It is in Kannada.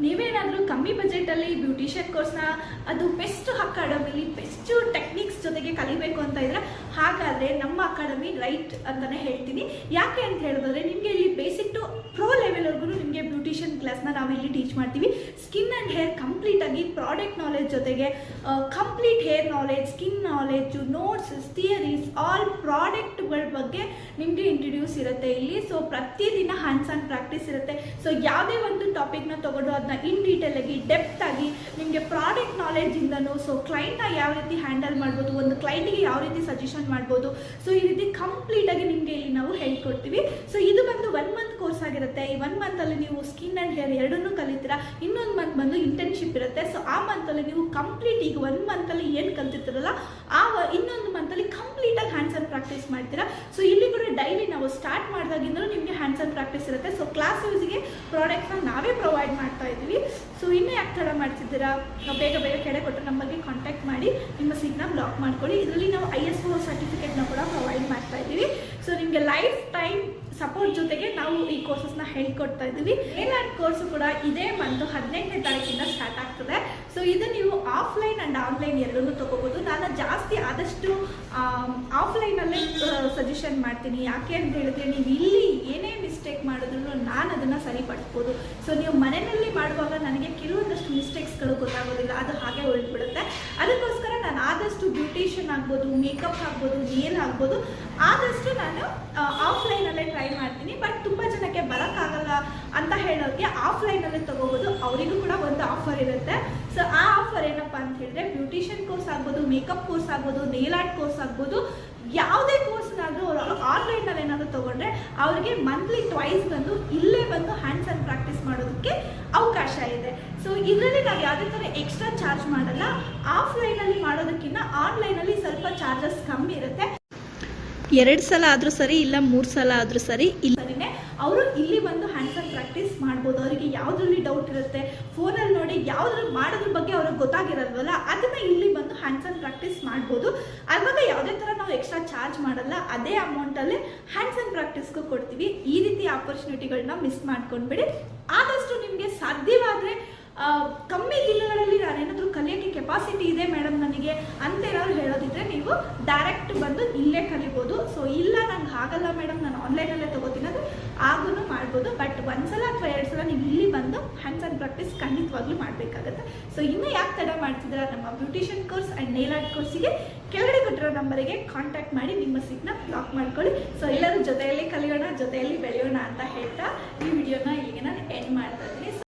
ನೀವೇನಾದರೂ ಕಮ್ಮಿ ಬಜೆಟಲ್ಲಿ ಬ್ಯೂಟಿಷಿಯನ್ ಕೋರ್ಸ್ನ ಅದು ಬೆಸ್ಟ್ ಅಕಾಡೆಮಿಲಿ ಬೆಸ್ಟ್ ಟೆಕ್ನಿಕ್ಸ್ ಜೊತೆಗೆ ಕಲಿಬೇಕು ಅಂತ ಇದ್ರೆ ಹಾಗಾದರೆ ನಮ್ಮ ಅಕಾಡೆಮಿ ರೈಟ್ ಅಂತಲೇ ಹೇಳ್ತೀನಿ. ಯಾಕೆ ಅಂತ ಹೇಳಿದ್ರೆ ನಿಮಗೆ ಇಲ್ಲಿ ಬೇಸಿಕ್ ಟು ಪ್ರೋ ಲೆವೆಲ್ವರೆಗೂ ನಿಮಗೆ ಬ್ಯೂಟಿಷಿಯನ್ ಕ್ಲಾಸ್ನ ನಾವು ಇಲ್ಲಿ ಟೀಚ್ ಮಾಡ್ತೀವಿ. ಸ್ಕಿನ್ ಆ್ಯಂಡ್ ಹೇರ್ ಕಂಪ್ಲೀಟಾಗಿ ಪ್ರಾಡಕ್ಟ್ ನಾಲೆಜ್ ಜೊತೆಗೆ complete hair knowledge, skin knowledge, notes, theories, all ಪ್ರಾಡಕ್ಟ್ಗಳ ಬಗ್ಗೆ ನಿಮಗೆ ಇಂಟ್ರಡ್ಯೂಸ್ ಇರುತ್ತೆ ಇಲ್ಲಿ. ಸೊ ಪ್ರತಿದಿನ ಹ್ಯಾಂಡ್ಸ್ ಆನ್ ಪ್ರಾಕ್ಟೀಸ್ ಇರುತ್ತೆ. ಸೊ ಯಾವುದೇ ಒಂದು ಟಾಪಿಕ್ನ ತೊಗೊಂಡು ಅದನ್ನ ಇನ್ ಡೀಟೇಲ್ ಆಗಿ ಡೆಪ್ತ್ ಆಗಿ ನಿಮಗೆ ಪ್ರಾಡಕ್ಟ್ ನಾಲೆಜಿಂದನೂ ಸೊ ಕ್ಲೈಂಟ್ನ ಯಾವ ರೀತಿ ಹ್ಯಾಂಡಲ್ ಮಾಡ್ಬೋದು, ಒಂದು ಕ್ಲೈಂಟಿಗೆ ಯಾವ ರೀತಿ ಸಜೆಷನ್ ಮಾಡ್ಬೋದು, ಸೊ ಈ ರೀತಿ ಕಂಪ್ಲೀಟಾಗಿ ನಿಮಗೆ ಇಲ್ಲಿ ನಾವು ಹೇಳ್ಕೊಡ್ತೀವಿ. ಸೊ ಇದು ಬಂದು 1 ಮಂತ್ ಕೋರ್ಸ್ ಆಗಿರುತ್ತೆ. ಈ 1 ಮಂತಲ್ಲಿ ನೀವು ಸ್ಕಿನ್ ಆ್ಯಂಡ್ ಹೇರ್ ಎರಡನ್ನೂ ಕಲಿತೀರಾ. ಇನ್ನೊಂದು ಮಂತ್ ಬಂದು ಇಂಟರ್ನ್ಶಿಪ್ ಇರುತ್ತೆ. ಸೊ ಆ ಮಂತಲ್ಲಿ ನೀವು ಕಂಪ್ಲೀಟ್ ಈಗ 1 ಮಂತಲ್ಲಿ ಏನು ಕಲ್ತಿರ್ತೀರಲ್ಲ ಇನ್ನೊಂದು ಮಂತಲ್ಲಿ ಕಂಪ್ಲೀಟಾಗಿ ಹ್ಯಾಂಡ್ಸ್ ಆನ್ ಪ್ರಾಕ್ಟೀಸ್ ಮಾಡ್ತೀರಾ. ಸೊ ಇಲ್ಲಿ ಕೂಡ ಡೈಲಿ ನಾವು ಸ್ಟಾರ್ಟ್ ಮಾಡಿದಾಗಿಂದಲೂ ನಿಮಗೆ ಹ್ಯಾಂಡ್ಸ್ ಆನ್ ಪ್ರಾಕ್ಟೀಸ್ ಇರುತ್ತೆ. ಸೊ ಕ್ಲಾಸ್ ಯೂಸ್ಗೆ ಪ್ರಾಡಕ್ಟ್ನ ನಾವೇ ಪ್ರೊವೈಡ್ ಮಾಡ್ತಾ ಇದ್ದೀವಿ. ಸೊ ಇನ್ನೂ ಯಾಕೆ ತಡ ಮಾಡ್ತಿದ್ದೀರಾ, ಬೇಗ ಕೆಡೆ ಕೊಟ್ಟು ನಮಗೆ ಕಾಂಟ್ಯಾಕ್ಟ್ ಮಾಡಿ ನಿಮ್ಮ ಸೀಟ್ನ ಬ್ಲಾಕ್ ಮಾಡ್ಕೊಳ್ಳಿ. ಇದರಲ್ಲಿ ನಾವು ISO ಸರ್ಟಿಫಿಕೇಟ್ನ ಕೂಡ ಪ್ರೊವೈಡ್ ಮಾಡ್ತಾ ಇದ್ದೀವಿ. ಸೊ ನಿಮಗೆ ಲೈಫ್ ಟೈಮ್ ಸಪೋರ್ಟ್ ಜೊತೆಗೆ ನಾವು ಈ ಕೋರ್ಸಸ್ನ ಹೇಳ್ಕೊಡ್ತಾ ಇದ್ದೀವಿ. ನೇಲ್ ಆರ್ಟ್ ಕೋರ್ಸು ಕೂಡ ಇದೇ ಮಂತ್ 18ನೇ ತಾರೀಕಿಂದ ಸ್ಟಾರ್ಟ್ ಆಗ್ತದೆ. ಸೊ ಇದು ನೀವು ಆಫ್ಲೈನ್ ಆ್ಯಂಡ್ ಆನ್ಲೈನ್ ಎರಡನ್ನೂ ತೊಗೋಬೋದು. ನಾನು ಜಾಸ್ತಿ ಆದಷ್ಟು ಆಫ್ಲೈನಲ್ಲೇ ಸಜೆಷನ್ ಮಾಡ್ತೀನಿ. ಯಾಕೆ ಅಂತ ಹೇಳಿದ್ರೆ ನೀವು ಇಲ್ಲಿ ಏನೇ ಮಿಸ್ಟೇಕ್ ಮಾಡಿದ್ರು ನಾನು ಅದನ್ನು ಸರಿಪಡಿಸ್ಬೋದು. ಸೊ ನೀವು ಮನೆಯಲ್ಲಿ ಮಾಡುವಾಗ ನನಗೆ ಕೆಲವೊಂದಷ್ಟು ಮಿಸ್ಟೇಕ್ಸ್ಗಳು ಗೊತ್ತಾಗೋದಿಲ್ಲ, ಅದು ಹಾಗೆ ಉಳಿದ್ಬಿಡುತ್ತೆ. ಅದಕ್ಕೋಸ್ಕರ ನಾನು ಆದಷ್ಟು ಬ್ಯೂಟಿಷಿಯನ್ ಆಗ್ಬೋದು, ಮೇಕಪ್ ಆಗ್ಬೋದು, ನೇಲ್ ಆಗ್ಬೋದು, ಆದಷ್ಟು ನಾನು ಆಫ್ಲೈನಲ್ಲೇ ಟ್ರೈ ಮಾಡ್ತೀನಿ. ಬಟ್ ತುಂಬ ಜನಕ್ಕೆ ಬರೋಕ್ಕಾಗಲ್ಲ ಅಂತ ಹೇಳೋರಿಗೆ ಆಫ್ಲೈನಲ್ಲೇ ತೊಗೋಬೋದು. ಅವರಿಗೂ ಕೂಡ ಒಂದು ಆಫರ್ ಇರುತ್ತೆ. ಸೊ ಆ ಆಫರ್ ಏನಪ್ಪ ಅಂತ ಹೇಳಿದ್ರೆ ಬ್ಯೂಟಿಷಿಯನ್ ಕೋರ್ಸ್ ಆಗ್ಬೋದು, ಮೇಕಪ್ ಕೋರ್ಸ್ ಆಗ್ಬೋದು, ನೇಲ್ ಆರ್ಟ್ ಕೋರ್ಸ್ ಆಗ್ಬೋದು, ಯಾವುದೇ ಕೋರ್ಸ್ನಾದರೂ ಅವರು ಆನ್ಲೈನಲ್ಲಿ ಏನಾದರೂ ತೊಗೊಂಡ್ರೆ ಅವ್ರಿಗೆ ಮಂತ್ಲಿ ಟ್ವೈಸ್ ಬಂದು ಇಲ್ಲೇ ಬಂದು ಹ್ಯಾಂಡ್ಸ್ ಆನ್ ಪ್ರಾಕ್ಟೀಸ್ ಮಾಡೋದಕ್ಕೆ ಅವಕಾಶ ಇದೆ. ಸೊ ಇದರಲ್ಲಿ ನಾವು ಯಾವುದೇ ಥರ ಎಕ್ಸ್ಟ್ರಾ ಚಾರ್ಜ್ ಮಾಡಲ್ಲ. ಆಫ್ಲೈನಲ್ಲಿ ಮಾಡೋದಕ್ಕಿಂತ ಆನ್ಲೈನಲ್ಲಿ ಸ್ವಲ್ಪ ಚಾರ್ಜಸ್ ಕಮ್ಮಿ ಇರುತ್ತೆ. 2 ಸಲ ಆದರೂ ಸರಿ, ಇಲ್ಲ 3 ಸಲ ಆದರೂ ಸರಿ, ಸರಿನೇ ಅವರು ಇಲ್ಲಿ ಬಂದು ಹ್ಯಾಂಡ್ಸ್ ಆನ್ ಪ್ರಾಕ್ಟೀಸ್ ಮಾಡ್ಬೋದು. ಅವರಿಗೆ ಯಾವುದ್ರಲ್ಲಿ ಡೌಟ್ ಇರುತ್ತೆ, ಫೋನಲ್ಲಿ ನೋಡಿ ಯಾವುದ್ರಲ್ಲಿ ಮಾಡೋದ್ರ ಬಗ್ಗೆ ಅವ್ರಿಗೆ ಗೊತ್ತಾಗಿರಲ್ವಲ್ಲ, ಅದನ್ನು ಇಲ್ಲಿ ಬಂದು ಹ್ಯಾಂಡ್ಸ್ ಆನ್ ಪ್ರಾಕ್ಟೀಸ್ ಮಾಡ್ಬೋದು. ಆವಾಗ ಯಾವುದೇ ಥರ ನಾವು ಎಕ್ಸ್ಟ್ರಾ ಚಾರ್ಜ್ ಮಾಡಲ್ಲ, ಅದೇ ಅಮೌಂಟಲ್ಲೇ ಹ್ಯಾಂಡ್ಸ್ ಆನ್ ಪ್ರಾಕ್ಟೀಸ್ಗೂ ಕೊಡ್ತೀವಿ. ಈ ರೀತಿ ಆಪರ್ಚುನಿಟಿಗಳನ್ನ ಮಿಸ್ ಮಾಡ್ಕೊಂಡ್ಬಿಡಿ. ಆದಷ್ಟು ನಿಮಗೆ ಸಾಧ್ಯವಾದರೆ ಕಮ್ಮಿ ದಿನಗಳಲ್ಲಿ ನಾನೇನಾದರೂ ಕಲಿಯೋಕ್ಕೆ ಕೆಪಾಸಿಟಿ ಇದೆ ಮೇಡಮ್ ನನಗೆ ಅಂತ ಏನಾದ್ರು ಹೇಳೋದಿದ್ರೆ ನೀವು ಡೈರೆಕ್ಟ್ ಬಂದು ಇಲ್ಲೇ ಕಲಿಬೋದು. ಸೊ ಇಲ್ಲ ನಂಗೆ ಆಗಲ್ಲ ಮೇಡಮ್ ನಾನು ಆನ್ಲೈನಲ್ಲೇ ತೊಗೋತೀನಿ ಅಂದರೆ ಆಗೂ ಮಾಡ್ಬೋದು. ಬಟ್ 1 ಸಲ ಅಥವಾ 2 ಸಲ ನೀವು ಇಲ್ಲಿ ಬಂದು ಹ್ಯಾಂಡ್ಸ್ ಆನ್ ಪ್ರಾಕ್ಟೀಸ್ ಖಂಡಿತವಾಗ್ಲೂ ಮಾಡಬೇಕಾಗುತ್ತೆ. ಸೊ ಇನ್ನೂ ಯಾಕೆ ತಡ ಮಾಡ್ತಿದ್ದೀರಾ, ನಮ್ಮ beautician course and nail art ಕೋರ್ಸಿಗೆ ಕೆಳಗಡೆ ಕೊಟ್ಟಿರೋ ನಂಬರಿಗೆ ಕಾಂಟ್ಯಾಕ್ಟ್ ಮಾಡಿ ನಿಮ್ಮ ಸೀಟ್ನ ಬ್ಲಾಕ್ ಮಾಡ್ಕೊಳ್ಳಿ. ಸೊ ಎಲ್ಲರೂ ಜೊತೆಯಲ್ಲಿ ಕಲಿಯೋಣ, ಜೊತೆಯಲ್ಲಿ ಬೆಳೆಯೋಣ ಅಂತ ಹೇಳ್ತಾ ಈ ವಿಡಿಯೋನ ಇಲ್ಲಿಗೆ ನಾನು ಎಂಡ್ ಮಾಡ್ತಾ ಇದ್ದೀನಿ.